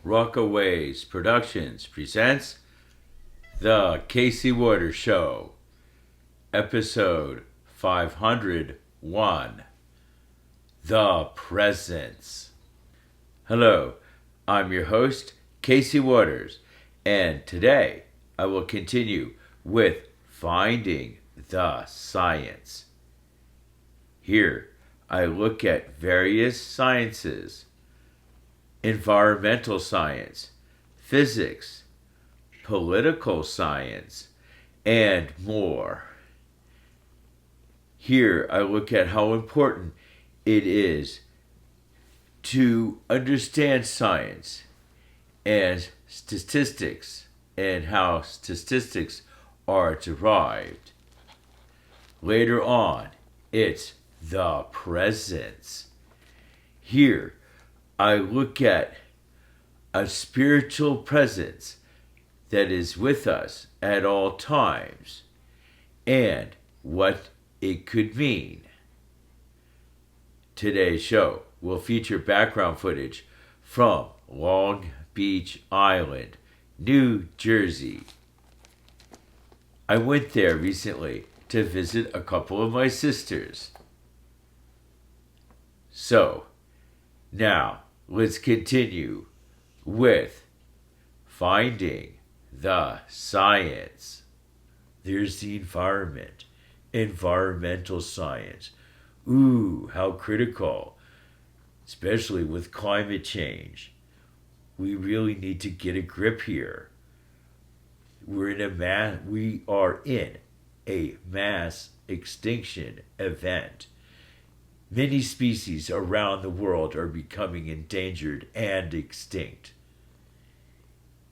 Rockaways Productions presents The Casey Waters Show, Episode 501, The Presence. Hello, I'm your host, Casey Waters, and today I will continue with Finding the Science. Here, I look at various sciences: environmental science, physics, political science, and more. Here I look at how important it is to understand science and statistics and how statistics are derived. Later on, it's the presence. Here, I look at a spiritual presence that is with us at all times and what it could mean. Today's show will feature background footage from Long Beach Island, New Jersey. I went there recently to visit a couple of my sisters. So, now, let's continue with Finding the Science. There's the environment, environmental science. Ooh, how critical, especially with climate change. We really need to get a grip here. We are in a mass extinction event. Many species around the world are becoming endangered and extinct.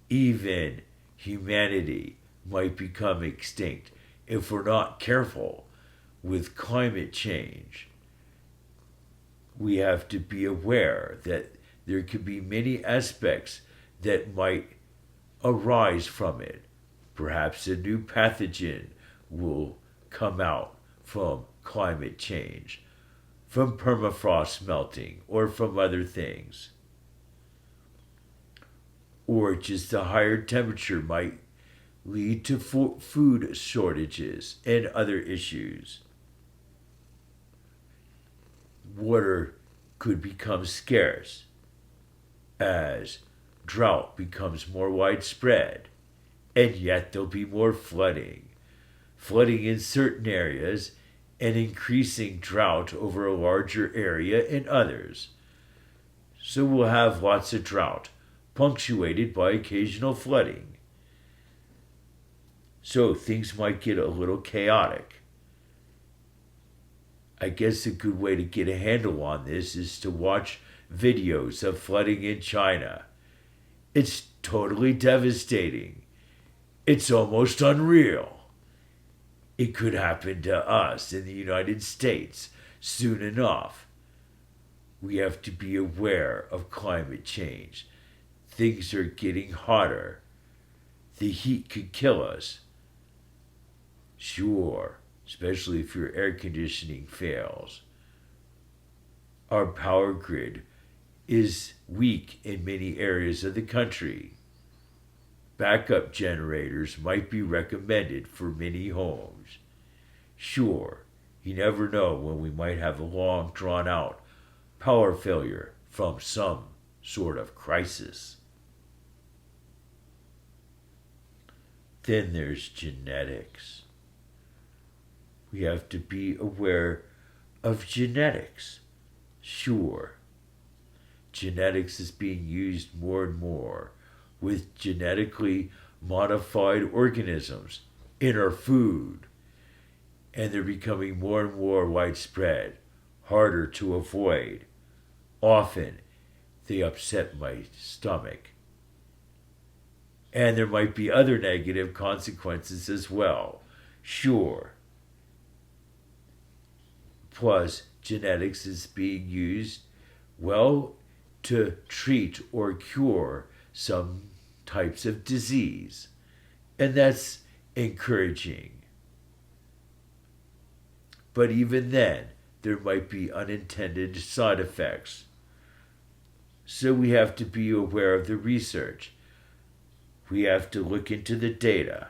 Even humanity might become extinct if we're not careful with climate change. We have to be aware that there could be many aspects that might arise from it. Perhaps a new pathogen will come out from climate change, from permafrost melting, or from other things. Or just a higher temperature might lead to food shortages and other issues. Water could become scarce as drought becomes more widespread, and yet there'll be more flooding. Flooding in certain areas and increasing drought over a larger area in others. So we'll have lots of drought, punctuated by occasional flooding. So things might get a little chaotic. I guess a good way to get a handle on this is to watch videos of flooding in China. It's totally devastating. It's almost unreal. It could happen to us in the United States soon enough. We have to be aware of climate change. Things are getting hotter. The heat could kill us. Sure, especially if your air conditioning fails. Our power grid is weak in many areas of the country. Backup generators might be recommended for many homes. Sure, you never know when we might have a long, drawn-out power failure from some sort of crisis. Then there's genetics. We have to be aware of genetics. Sure, genetics is being used more and more with genetically modified organisms in our food. And they're becoming more and more widespread, harder to avoid. Often, they upset my stomach. And there might be other negative consequences as well. Sure. Plus, genetics is being used, well, to treat or cure some types of disease. And that's encouraging. But even then, there might be unintended side effects. So we have to be aware of the research. We have to look into the data.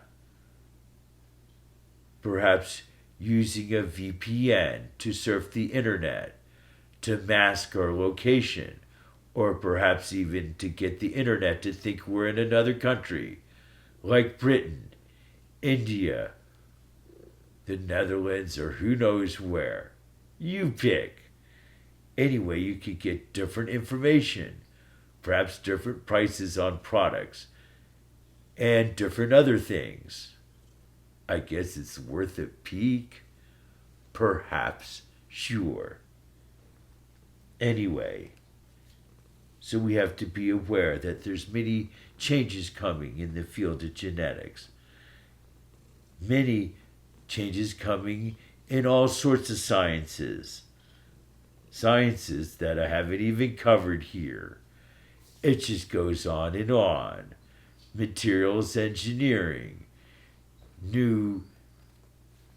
Perhaps using a VPN to surf the internet, to mask our location, or perhaps even to get the internet to think we're in another country, like Britain, India, the Netherlands, or who knows where. You pick. Anyway, you could get different information, perhaps different prices on products, and different other things. I guess it's worth a peek. Perhaps, sure. Anyway, so we have to be aware that there's many changes coming in the field of genetics. Many changes coming in all sorts of sciences. Sciences that I haven't even covered here. It just goes on and on. Materials engineering, new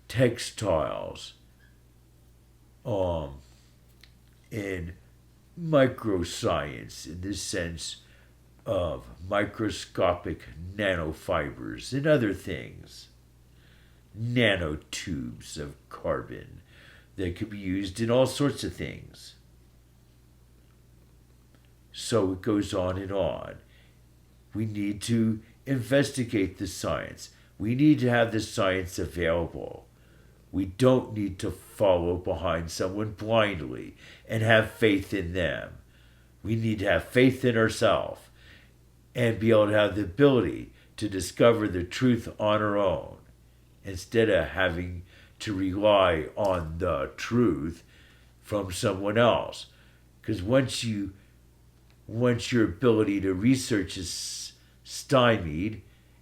textiles, in microscience in the sense of microscopic nanofibers and other things, nanotubes of carbon that could be used in all sorts of things. So it goes on and on. We need to investigate the science. We need to have the science available. We don't need to follow behind someone blindly and have faith in them. We need to have faith in ourselves and be able to have the ability to discover the truth on our own instead of having to rely on the truth from someone else. Because once your ability to research is stymied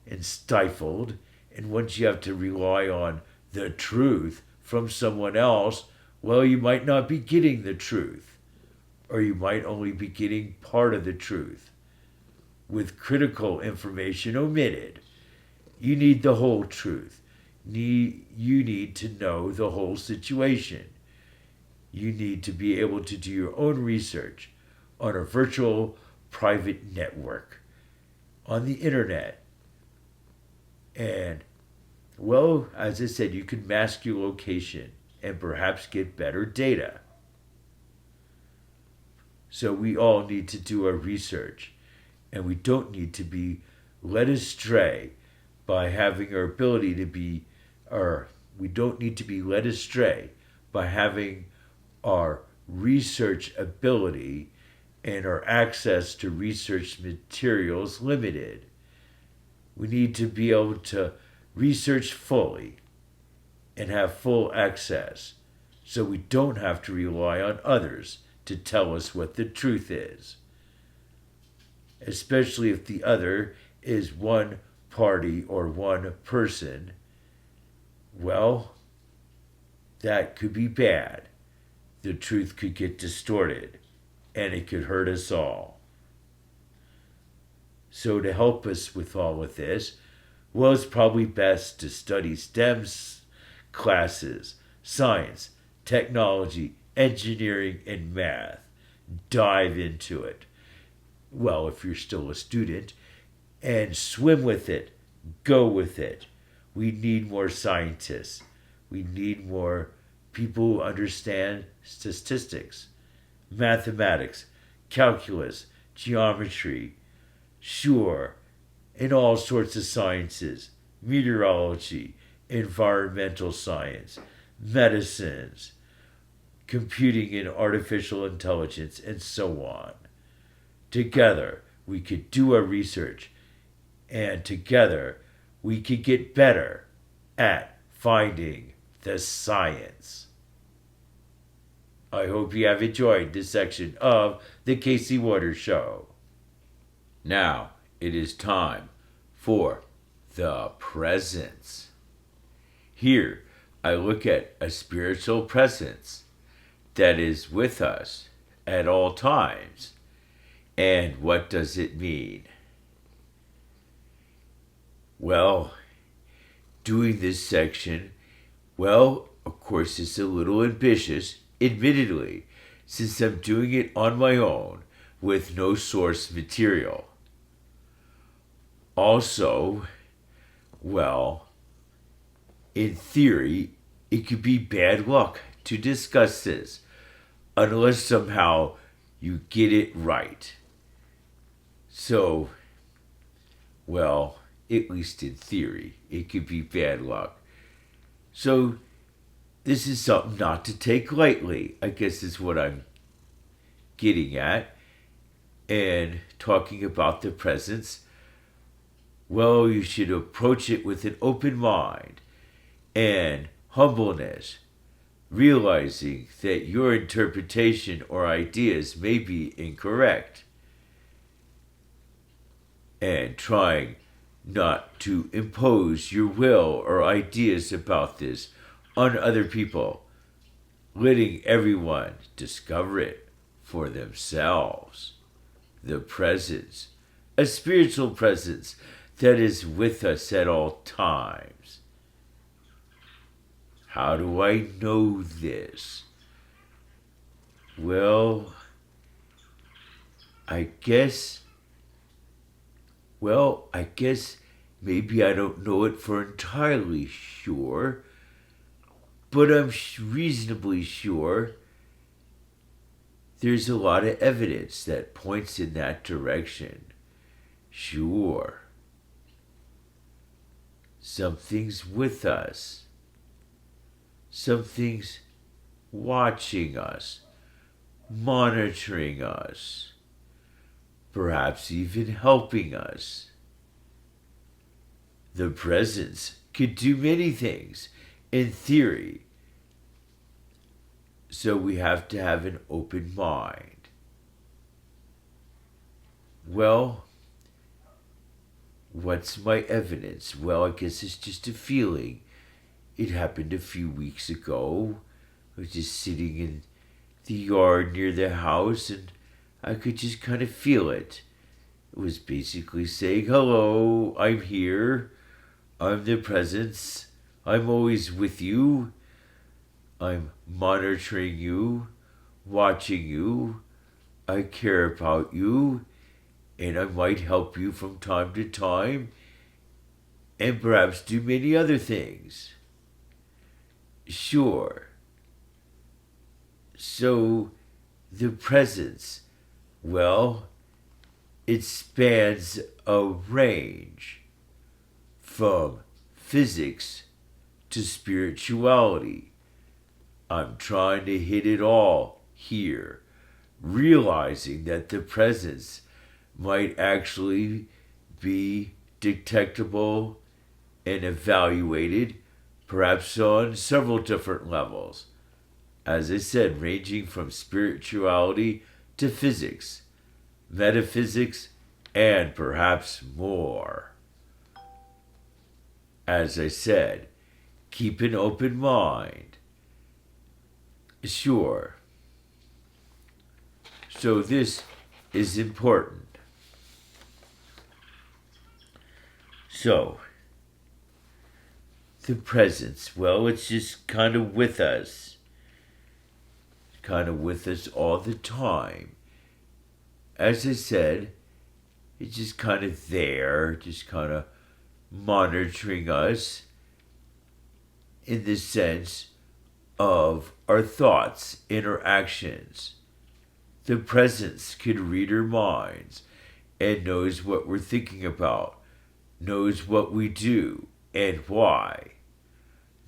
and stifled, and once you have to rely on the truth from someone else, well, you might not be getting the truth, or you might only be getting part of the truth, with critical information omitted. You need the whole truth. You need to know the whole situation. You need to be able to do your own research on a virtual private network, on the internet. And, well, as I said, you can mask your location and perhaps get better data. So we all need to do our research, and we don't need to be led astray by having our ability to be, or we don't need to be led astray by having our research ability and our access to research materials limited. We need to be able to research fully and have full access so we don't have to rely on others to tell us what the truth is, especially if the other is one party or one person. Well, that could be bad. The truth could get distorted, and it could hurt us all. So to help us with all of this, well, it's probably best to study STEM classes, science, technology, engineering, and math. Dive into it. Well, if you're still a student, and swim with it. Go with it. We need more scientists. We need more people who understand statistics, mathematics, calculus, geometry, sure, and all sorts of sciences, meteorology, environmental science, medicines, computing and artificial intelligence, and so on. Together, we could do our research, and together, we could get better at finding the science. I hope you have enjoyed this section of The Casey Waters Show. Now, it is time for the presence. Here, I look at a spiritual presence that is with us at all times. And what does it mean? Well, doing this section, well, of course, it's a little ambitious, admittedly, since I'm doing it on my own, with no source material. Also, well, in theory, it could be bad luck to discuss this unless somehow you get it right. So, well, at least in theory, it could be bad luck. So, this is something not to take lightly, I guess is what I'm getting at. And talking about the presence, well, you should approach it with an open mind and humbleness, realizing that your interpretation or ideas may be incorrect, and trying not to impose your will or ideas about this on other people, letting everyone discover it for themselves. The presence, a spiritual presence that is with us at all times. How do I know this? Well, I guess maybe I don't know it for entirely sure, but I'm reasonably sure there's a lot of evidence that points in that direction. Sure. Something's with us. Something's watching us, monitoring us, perhaps even helping us. The presence could do many things in theory, so we have to have an open mind. Well, what's my evidence? Well, I guess it's just a feeling. It happened a few weeks ago. I was just sitting in the yard near the house and I could just kind of feel it. It was basically saying, hello, I'm here. I'm the presence. I'm always with you. I'm monitoring you, watching you. I care about you, and I might help you from time to time, and perhaps do many other things. Sure. So, the presence, well, it spans a range from physics to spirituality. I'm trying to hit it all here, realizing that the presence might actually be detectable and evaluated, perhaps on several different levels. As I said, ranging from spirituality to physics, metaphysics, and perhaps more. As I said, keep an open mind. Sure. So this is important. So, the presence, well, it's just kind of with us. Kind of with us all the time. As I said, it's just kind of there, just kind of monitoring us in the sense of our thoughts, interactions. The presence could read our minds and knows what we're thinking about, knows what we do and why.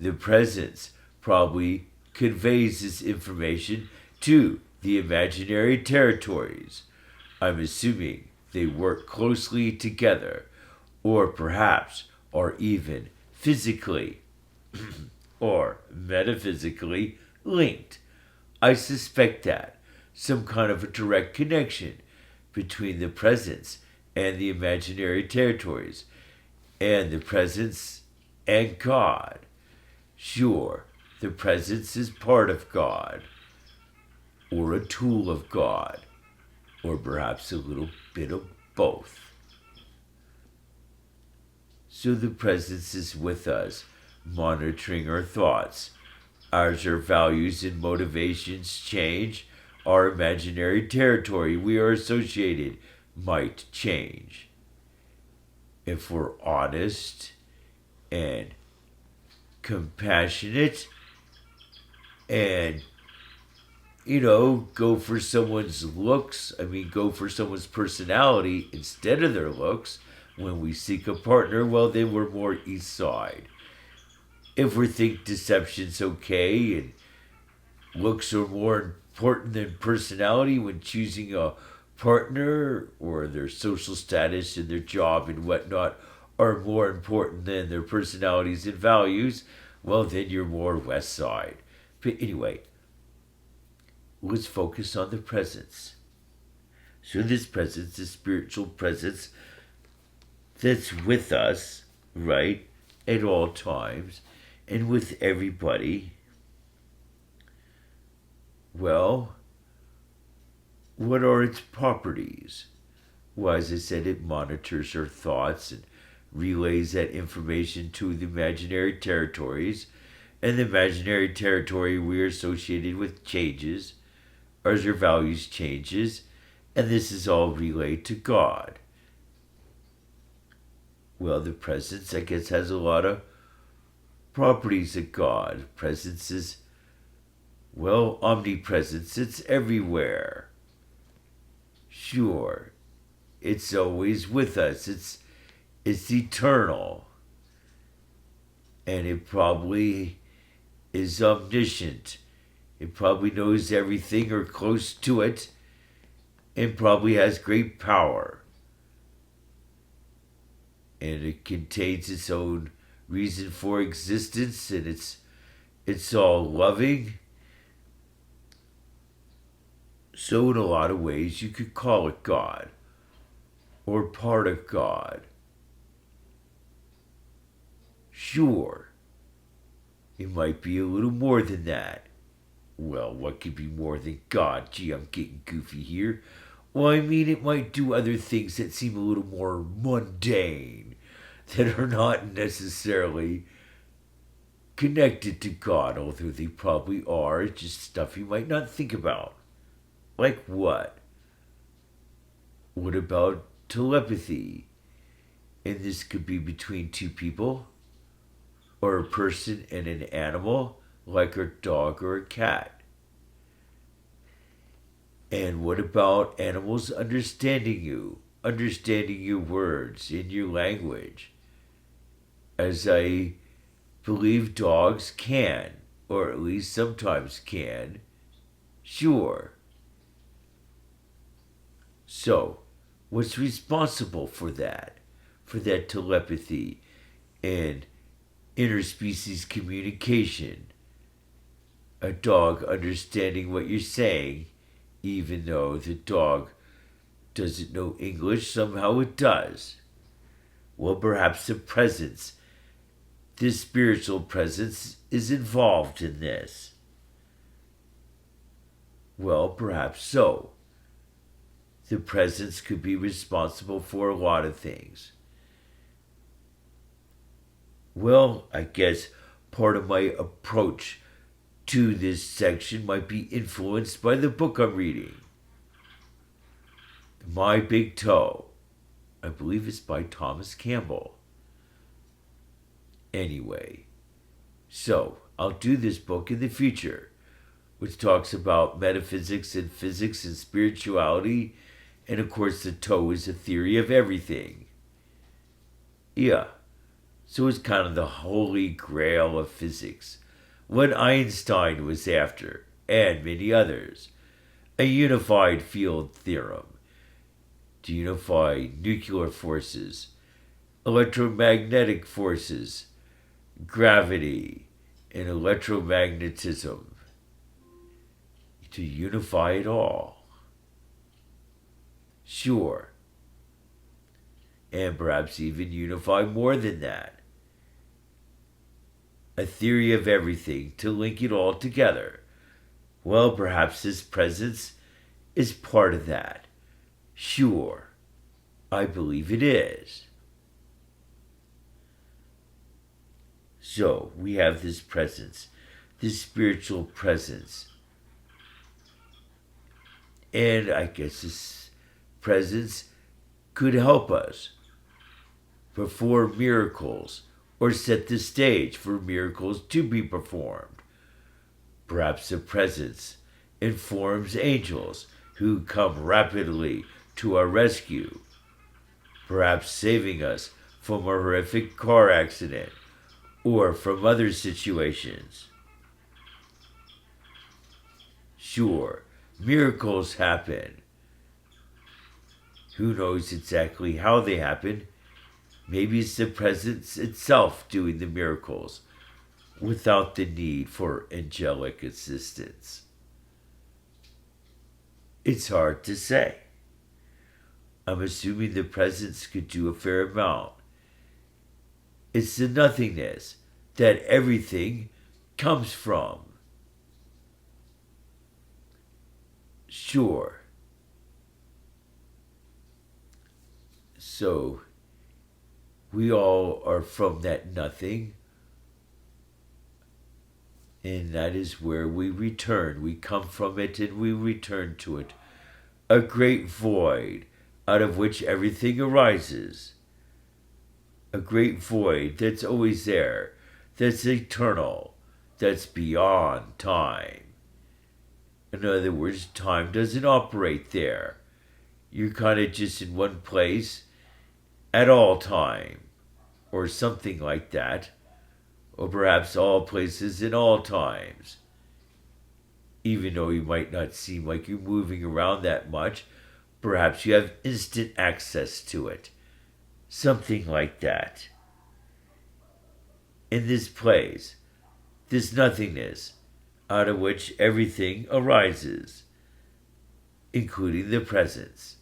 The presence probably conveys this information to the imaginary territories. I'm assuming they work closely together, or perhaps are even physically or metaphysically linked. I suspect that some kind of a direct connection between the presence and the imaginary territories, and the presence and God. Sure, the presence is part of God, or a tool of God, or perhaps a little bit of both. So the presence is with us, monitoring our thoughts. As our values and motivations change, our imaginary territory we are associated might change. If we're honest and compassionate and, go for someone's looks, go for someone's personality instead of their looks when we seek a partner, well, then we're more east side. If we think deception's okay and looks are more important than personality when choosing a partner, or their social status and their job and whatnot are more important than their personalities and values, well, then you're more west side. But anyway, let's focus on the presence. So this presence, this spiritual presence that's with us, right, at all times, and with everybody, well, what are its properties? Well, as I said, it monitors our thoughts and relays that information to the imaginary territories, and the imaginary territory we are associated with changes as your values changes, and this is all relayed to God. Well, the presence, I guess, has a lot of properties of God. Presence is, well, omnipresence. It's everywhere. Sure, it's always with us. It's eternal. And it probably is omniscient. It probably knows everything or close to it, and probably has great power. And it contains its own reason for existence, and it's all loving. So in a lot of ways you could call it God, or part of God. Sure, it might be a little more than that. Well, what could be more than God? Gee, I'm getting goofy here. Well, it might do other things that seem a little more mundane, that are not necessarily connected to God, although they probably are. It's just stuff you might not think about. Like what? What about telepathy? And this could be between two people, or a person and an animal, like a dog or a cat. And what about animals understanding your words in your language? As I believe dogs can, or at least sometimes can. Sure. So, what's responsible for that? For that telepathy and interspecies communication? A dog understanding what you're saying, even though the dog doesn't know English, somehow it does. Well, perhaps the presence, this spiritual presence, is involved in this. Well, perhaps so. The presence could be responsible for a lot of things. Well, I guess part of my approach to this section might be influenced by the book I'm reading. My Big Toe. I believe it's by Thomas Campbell. Anyway, so I'll do this book in the future, which talks about metaphysics and physics and spirituality, and of course the toe is a theory of everything. Yeah, so it's kind of the holy grail of physics, what Einstein was after, and many others. A unified field theorem to unify nuclear forces, electromagnetic forces, gravity, and electromagnetism. To unify it all. Sure. And perhaps even unify more than that. A theory of everything to link it all together. Well, perhaps this presence is part of that. Sure. I believe it is. So, we have this presence, this spiritual presence. And I guess this presence could help us perform miracles or set the stage for miracles to be performed. Perhaps the presence informs angels who come rapidly to our rescue, perhaps saving us from a horrific car accident or from other situations. Sure, miracles happen. Who knows exactly how they happen? Maybe it's the presence itself doing the miracles without the need for angelic assistance. It's hard to say. I'm assuming the presence could do a fair amount. It's the nothingness that everything comes from. Sure. So, we all are from that nothing, and that is where we return. We come from it and we return to it. A great void out of which everything arises. A great void that's always there, that's eternal, that's beyond time. In other words, time doesn't operate there. You're kind of just in one place at all time, or something like that, or perhaps all places in all times. Even though you might not seem like you're moving around that much, perhaps you have instant access to it. Something like that. In this place, this nothingness, out of which everything arises, including the presence.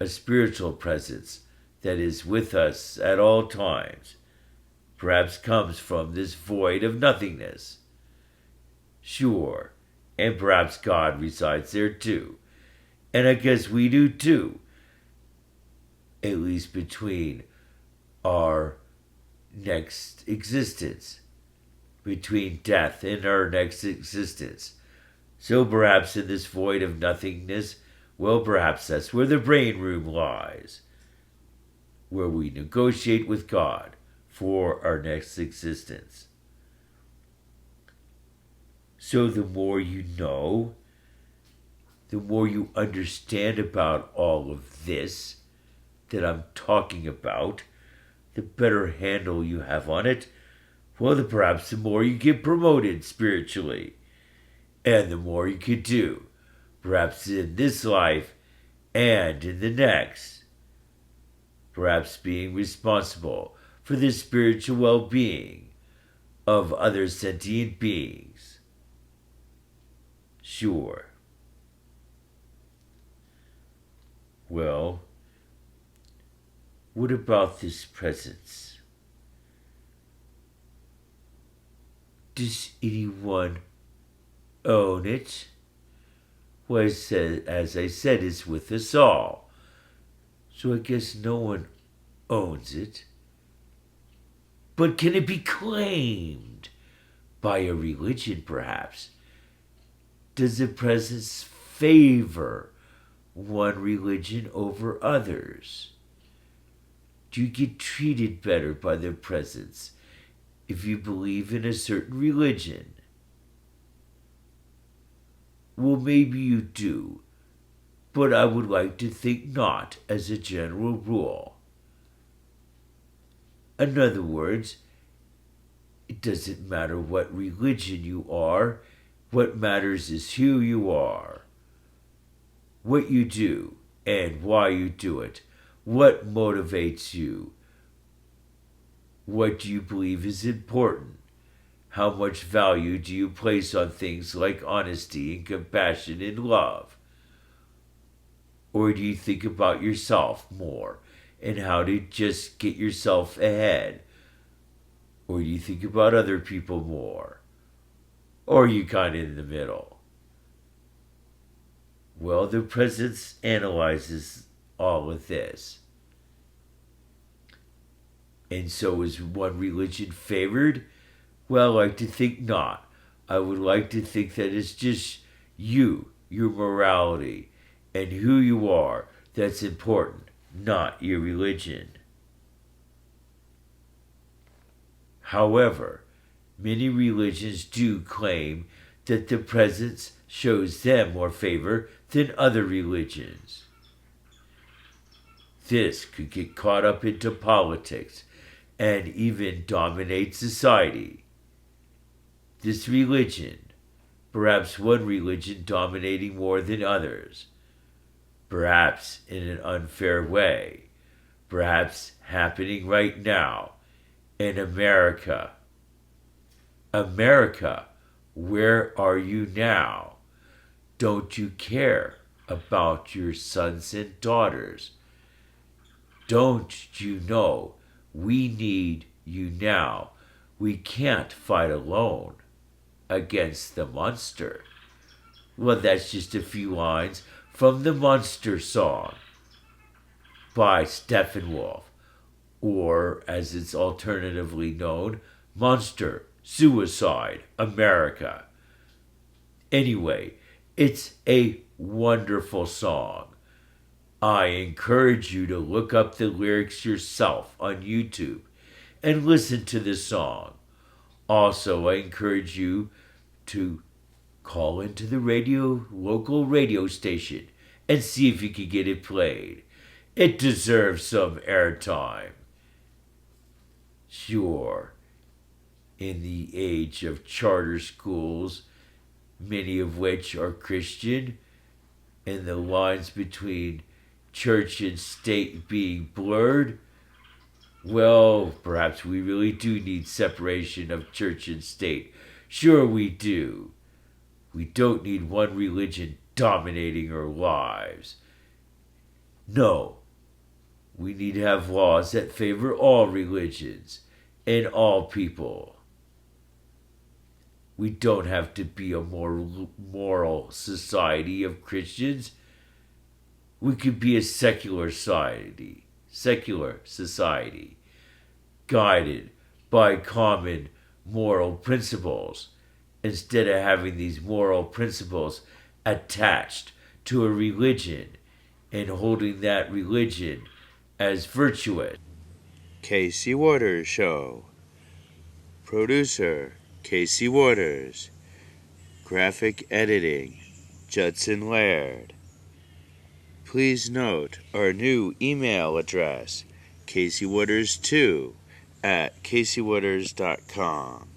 A spiritual presence that is with us at all times, perhaps comes from this void of nothingness. Sure, and perhaps God resides there too. And I guess we do too. At least between our next existence. Between death and our next existence. So perhaps in this void of nothingness, well, perhaps that's where the brain room lies. Where we negotiate with God for our next existence. So the more you know, the more you understand about all of this that I'm talking about, the better handle you have on it, well, perhaps the more you get promoted spiritually, and the more you can do, perhaps in this life and in the next. Perhaps being responsible for the spiritual well-being of other sentient beings. Sure. Well, what about this presence? Does anyone own it? Well, as I said, it's with us all. So I guess no one owns it. But can it be claimed by a religion, perhaps? Does the presence favor one religion over others? Do you get treated better by the presence if you believe in a certain religion? Well, maybe you do, but I would like to think not as a general rule. In other words, it doesn't matter what religion you are, what matters is who you are, what you do, and why you do it, what motivates you, what do you believe is important, how much value do you place on things like honesty and compassion and love? Or do you think about yourself more and how to just get yourself ahead? Or do you think about other people more? Or are you kind of in the middle? Well, the presence analyzes all of this. And so is one religion favored? Well, I like to think not. I would like to think that it's just you your morality and who you are that's important, not your religion. However, many religions do claim that the presence shows them more favor than other religions. This could get caught up into politics and even dominate society. This religion, perhaps one religion dominating more than others, perhaps in an unfair way, perhaps happening right now in America. America, where are you now? Don't you care about your sons and daughters? Don't you know we need you now? We can't fight alone against the monster. Well, that's just a few lines from the Monster song by Steppenwolf, or as it's alternatively known, Monster Suicide America. Anyway, it's a wonderful song. I encourage you to look up the lyrics yourself on YouTube and listen to the song. Also, I encourage you to call into the local radio station and see if you can get it played. It deserves some airtime. Sure, in the age of charter schools, many of which are Christian, and the lines between church and state being blurred, well, perhaps we really do need separation of church and state. Sure we do. We don't need one religion dominating our lives. No, we need to have laws that favor all religions and all people. We don't have to be a more moral society of Christians. We could be a secular society, guided by common moral principles, instead of having these moral principles attached to a religion and holding that religion as virtuous. Casey Waters Show. Producer, Casey Waters. Graphic editing, Judson Laird. Please note our new email address, CaseyWaters2 @CaseyWaters.com.